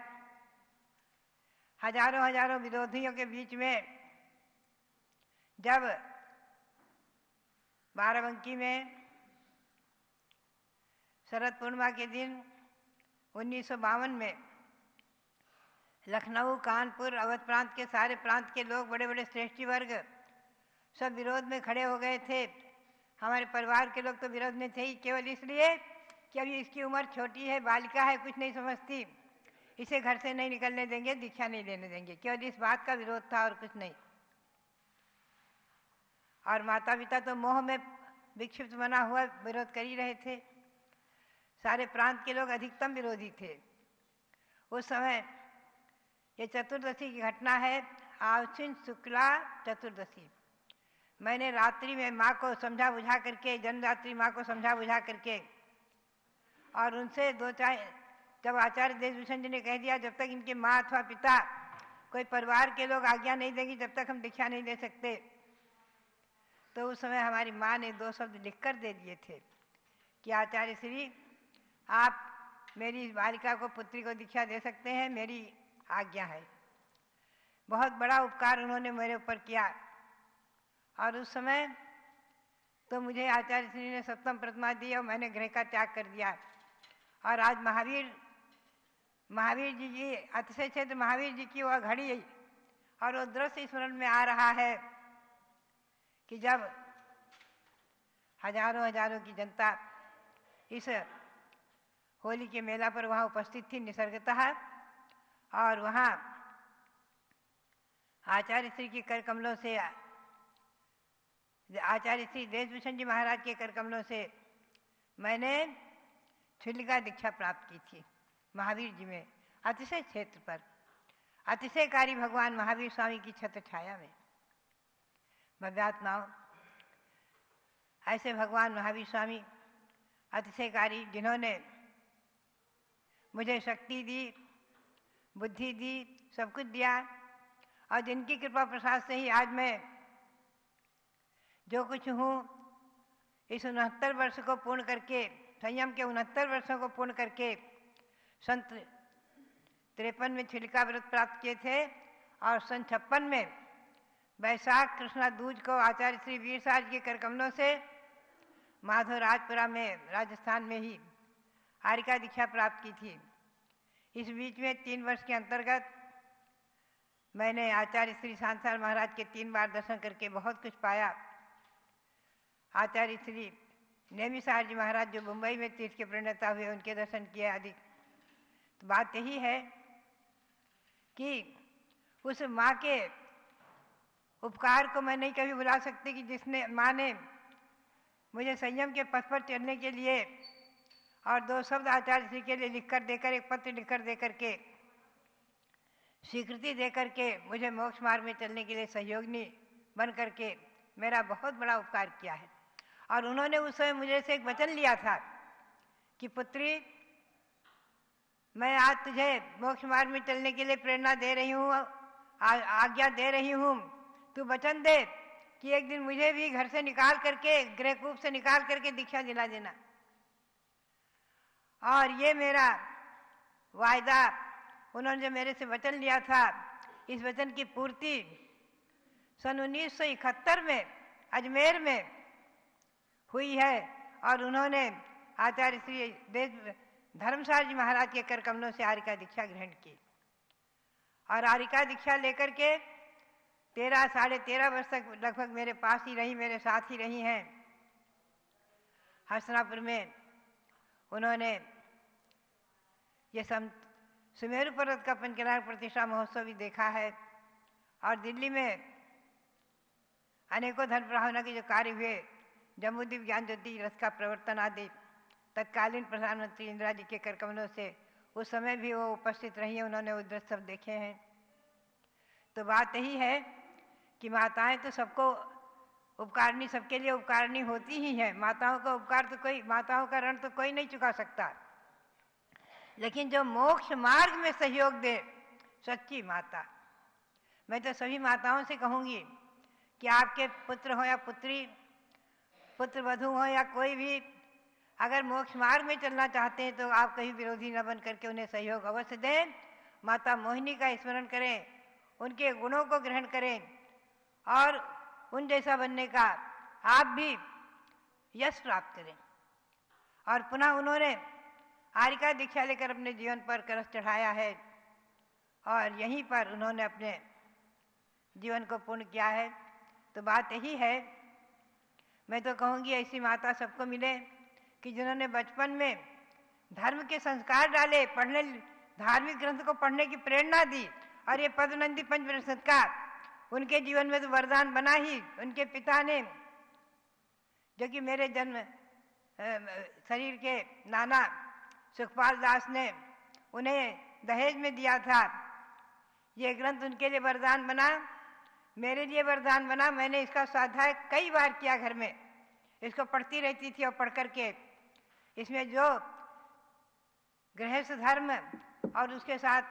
हजारों हजारों विरोधियों के बीच में जब बाराबंकी में शरद पूर्णिमा के दिन 1952 में लखनऊ, कानपुर, अवध प्रांत के सारे प्रांत के लोग, बड़े बड़े श्रेष्ठी वर्ग सब विरोध में खड़े हो गए थे। हमारे परिवार के लोग तो विरोध में थे ही केवल इसलिए कि अभी इसकी उम्र छोटी है, बालिका है, कुछ नहीं समझती, इसे घर से नहीं निकलने देंगे, दीक्षा नहीं लेने देंगे, केवल इस बात का विरोध था और कुछ नहीं। और माता पिता तो मोह में विक्षिप्त बना हुआ विरोध कर ही रहे थे। सारे प्रांत के लोग अधिकतम विरोधी थे। उस समय ये चतुर्दशी की घटना है, आश्विन शुक्ला चतुर्दशी। मैंने रात्रि में माँ को समझा बुझा करके, जन्मदात्री माँ को समझा बुझा करके और उनसे जब आचार्य देशभूषण जी ने कह दिया जब तक इनके माँ अथवा पिता कोई परिवार के लोग आज्ञा नहीं देंगे जब तक हम दीक्षा नहीं दे सकते, तो उस समय हमारी माँ ने 2 शब्द लिखकर दे दिए थे कि आचार्य श्री आप मेरी इस बालिका को, पुत्री को दीक्षा दे सकते हैं, मेरी आज्ञा है। बहुत बड़ा उपकार उन्होंने मेरे ऊपर किया। और उस समय तो मुझे आचार्य श्री ने सप्तम प्रतिमा दी और मैंने गृह का त्याग कर दिया। और आज महावीर जी की अतिशय क्षेत्र महावीर जी की वह घड़ी और वो दृश्य स्मरण में आ रहा है कि जब हजारों हजारों की जनता इस होली के मेला पर वहाँ उपस्थित थी निसर्गतः, और वहाँ आचार्य श्री के कर कमलों से, आचार्य श्री देशभूषण जी महाराज के कर कमलों से मैंने छिल्लिका दीक्षा प्राप्त की थी महावीर जी में, अतिशय क्षेत्र पर, अतिशयकारी भगवान महावीर स्वामी की छत्र छाया में। भव्यात्माओं, ऐसे भगवान महावीर स्वामी अतिशयकारी जिन्होंने मुझे शक्ति दी, बुद्धि दी, सब कुछ दिया और जिनकी कृपा प्रसाद से ही आज मैं जो कुछ हूँ, इस 69 वर्ष को पूर्ण करके, संयम के 69 वर्षों को पूर्ण करके सन 53 में छिल्लिका व्रत प्राप्त किए थे और सन 56 में वैशाख कृष्णा दूज को आचार्य श्री वीर साहब जी के करकमलों से माधवराजपुरा में राजस्थान में ही आरिका दीक्षा प्राप्त की थी। इस बीच में 3 वर्ष के अंतर्गत मैंने आचार्य श्री सांसार महाराज के 3 बार दर्शन करके बहुत कुछ पाया। आचार्य श्री नेमी साहब जी महाराज जो मुंबई में तीर्थ के प्रणेता हुए, उनके दर्शन किए आदि। तो बात यही है कि उस माँ के उपकार को मैं नहीं कभी भुला सकती कि जिसने माँ ने मुझे संयम के पथ पर चलने के लिए और 2 शब्द आचार्य श्री के लिए लिखकर देकर, एक पत्र लिखकर देकर के, स्वीकृति देकर के मुझे मोक्ष मार्ग में चलने के लिए सहयोगिनी बन करके मेरा बहुत बड़ा उपकार किया है। और उन्होंने उस समय मुझे से एक वचन लिया था कि पुत्री, मैं आज तुझे मोक्ष मार्ग में चलने के लिए प्रेरणा दे रही हूँ, आज्ञा दे रही हूँ। तू वचन दे कि एक दिन मुझे भी घर से निकाल करके, गृहकूप से निकाल करके दीक्षा दिला देना। और ये मेरा वायदा उन्होंने जो मेरे से वचन लिया था, इस वचन की पूर्ति सन 1971 में अजमेर में हुई है। और उन्होंने आचार्य श्री धर्मसार जी महाराज के कर कमलों से आरिका दीक्षा ग्रहण की। और आरिका दीक्षा लेकर के 13 साढ़े 13 वर्ष तक लगभग मेरे पास ही रही, मेरे साथ ही रही हैं। हसनापुर में उन्होंने ये सुमेरु पर्वत का पंचनायक प्रतिष्ठा महोत्सव भी देखा है। और दिल्ली में अनेकों धर्म प्रभावना के जो कार्य हुए, जम्बूद्वीप ज्ञान ज्योति रथ का प्रवर्तन आदि, तत्कालीन प्रधानमंत्री इंदिरा जी के करकमलों से उस समय भी वो उपस्थित रही हैं, उन्होंने वो दृश्य सब देखे हैं। तो बात यही है कि माताएं तो सबको उपकारणी, सबके लिए उपकारणी होती ही हैं। माताओं का उपकार तो कोई, माताओं का ऋण तो कोई नहीं चुका सकता। लेकिन जो मोक्ष मार्ग में सहयोग दे, सच्ची माता। मैं तो सभी माताओं से कहूँगी कि आपके पुत्र हो या पुत्री, पुत्र वधू हो या कोई भी, अगर मोक्ष मार्ग में चलना चाहते हैं तो आप कहीं विरोधी न बन करके उन्हें सहयोग अवश्य दें। माता मोहिनी का स्मरण करें, उनके गुणों को ग्रहण करें और उन जैसा बनने का आप भी यश प्राप्त करें। और पुनः उन्होंने आरिका दीक्षा लेकर अपने जीवन पर कलश चढ़ाया है और यहीं पर उन्होंने अपने जीवन को पूर्ण किया है। तो बात यही है, मैं तो कहूँगी ऐसी माता सबको मिले कि जिन्होंने बचपन में धर्म के संस्कार डाले, पढ़ने, धार्मिक ग्रंथ को पढ़ने की प्रेरणा दी। और ये पद्मनंदी पंचवर्ष संस्कार उनके जीवन में तो वरदान बना ही। उनके पिता ने, जो कि मेरे जन्म शरीर के नाना सुखपाल दास ने उन्हें दहेज में दिया था, ये ग्रंथ उनके लिए वरदान बना, मेरे लिए वरदान बना। मैंने इसका स्वाध्याय कई बार किया घर में, इसको पढ़ती रहती थी और पढ़ करके इसमें जो गृहस्थ धर्म और उसके साथ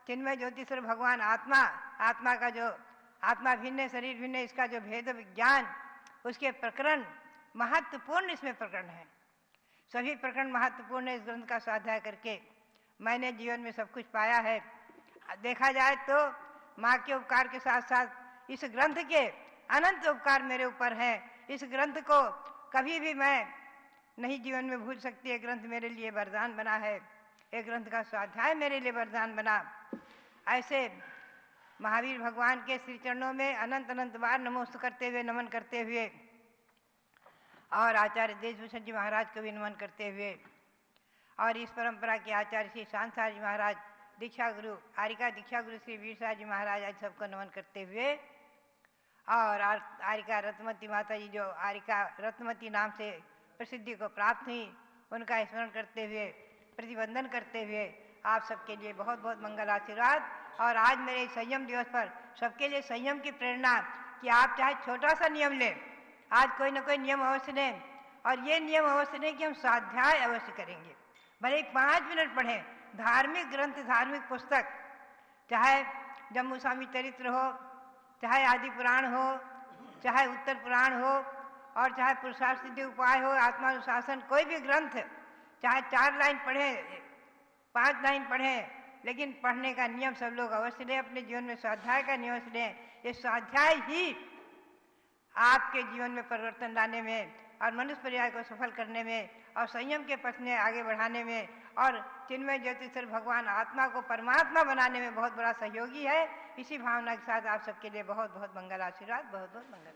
चिन्मय ज्योतिश्वर भगवान आत्मा, आत्मा का जो आत्मा भिन्न है, शरीर भिन्न है, इसका जो भेद विज्ञान, उसके प्रकरण महत्वपूर्ण इसमें प्रकरण है। सभी प्रकरण महत्वपूर्ण है। इस ग्रंथ का स्वाध्याय करके मैंने जीवन में सब कुछ पाया है। देखा जाए तो माँ के उपकार के साथ साथ इस ग्रंथ के अनंत उपकार मेरे ऊपर हैं। इस ग्रंथ को कभी भी मैं नहीं जीवन में भूल सकती। ये ग्रंथ मेरे लिए वरदान बना है, एक ग्रंथ का स्वाध्याय मेरे लिए वरदान बना। ऐसे महावीर भगवान के श्री चरणों में अनंत अनंत बार नमोस्तु करते हुए, नमन करते हुए, और आचार्य देशभूषण जी महाराज को भी नमन करते हुए, और इस परंपरा के आचार्य श्री सांसार जी महाराज, दीक्षा गुरु, आरिका दीक्षा गुरु श्री वीर साहब जी महाराज, आज सबको नमन करते हुए, और आरिका रत्नमती माता जी जो आरिका रत्नमती नाम से प्रसिद्धि को प्राप्त हुई, उनका स्मरण करते हुए, प्रतिबंधन करते हुए आप सबके लिए बहुत बहुत मंगल आशीर्वाद। और आज मेरे संयम दिवस पर सबके लिए संयम की प्रेरणा कि आप चाहे छोटा सा नियम लें, आज कोई ना कोई नियम अवश्य लें, और ये नियम अवश्य लें कि हम स्वाध्याय अवश्य करेंगे। भले 5 मिनट पढ़ें, धार्मिक ग्रंथ, धार्मिक पुस्तक, चाहे जम्मू स्वामी चरित्र हो, चाहे आदि पुराण हो, चाहे उत्तर पुराण हो, और चाहे पुरुषार्थ सिद्धि उपाय हो, आत्मानुशासन, कोई भी ग्रंथ, चाहे 4 लाइन पढ़ें, 5 लाइन पढ़ें, लेकिन पढ़ने का नियम सब लोग अवश्य लें, अपने जीवन में स्वाध्याय का नियम से लें। ये स्वाध्याय ही आपके जीवन में परिवर्तन लाने में और मनुष्य परिवार को सफल करने में और संयम के पथ में आगे बढ़ाने में और चिन्मय ज्योतिषर भगवान आत्मा को परमात्मा बनाने में बहुत बड़ा सहयोगी है। इसी भावना के साथ आप सबके लिए बहुत बहुत मंगल आशीर्वाद, बहुत बहुत मंगल।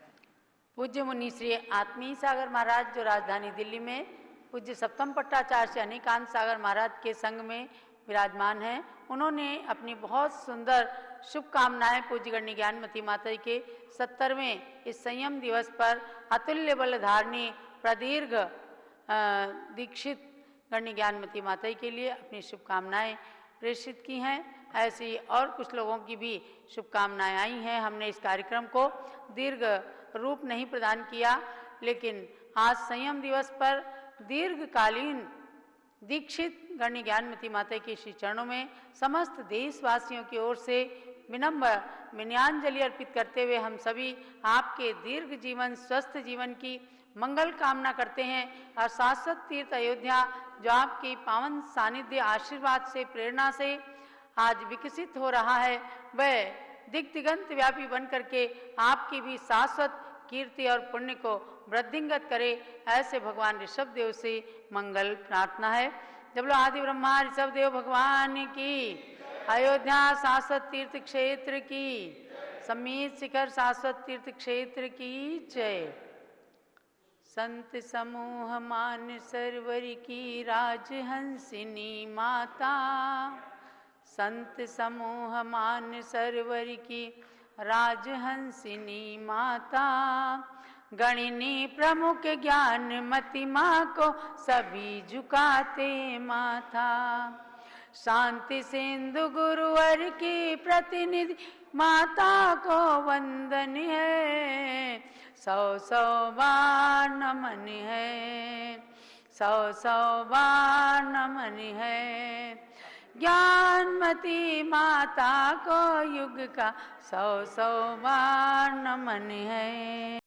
पूज्य मुनि श्री आत्मीय सागर महाराज जो राजधानी दिल्ली में पूज्य सप्तम पट्टाचार्य अनिकांत सागर महाराज के संग में विराजमान हैं, उन्होंने अपनी बहुत सुंदर शुभकामनाएं पूज्य गण्य ज्ञानमती माता के 70वें इस संयम दिवस पर अतुल्य बल धारणी प्रदीर्घ दीक्षित गण्य ज्ञानमती माता के लिए अपनी शुभकामनाएं प्रेषित की हैं। ऐसी और कुछ लोगों की भी शुभकामनाएं आई हैं। हमने इस कार्यक्रम को दीर्घ रूप नहीं प्रदान किया, लेकिन आज संयम दिवस पर दीर्घकालीन दीक्षित गण्य ज्ञानमती माता के श्री चरणों में समस्त देशवासियों की ओर से विनम्र विनयांजलि अर्पित करते हुए हम सभी आपके दीर्घ जीवन, स्वस्थ जीवन की मंगल कामना करते हैं और शाश्वत तीर्थ अयोध्या जो आपकी पावन सानिध्य आशीर्वाद से, प्रेरणा से आज विकसित हो रहा है, वह दिग्दिगंत व्यापी बन करके आपकी भी शाश्वत कीर्ति और पुण्य को वृद्धिंगत करे। ऐसे भगवान ऋषभ देव से मंगल प्रार्थना है। जब लोग आदि ब्रह्मा ऋषभ देव भगवान की, अयोध्या शाश्वत तीर्थ क्षेत्र की, समीत शिखर शाश्वत तीर्थ क्षेत्र की जय। संत समूह मान सरवर की राजहंसिनी माता, संत समूह मान सरवर की राजहंसिनी माता, गणिनी प्रमुख ज्ञानमती माँ को सभी झुकाते माथा। शांति सिंधु गुरुवर की प्रतिनिधि माता को वंदन है, सौ सौ बार नमन है, सौ सौ बार नमन है। ज्ञानमती माता को युग का सौ सौ बार नमन है।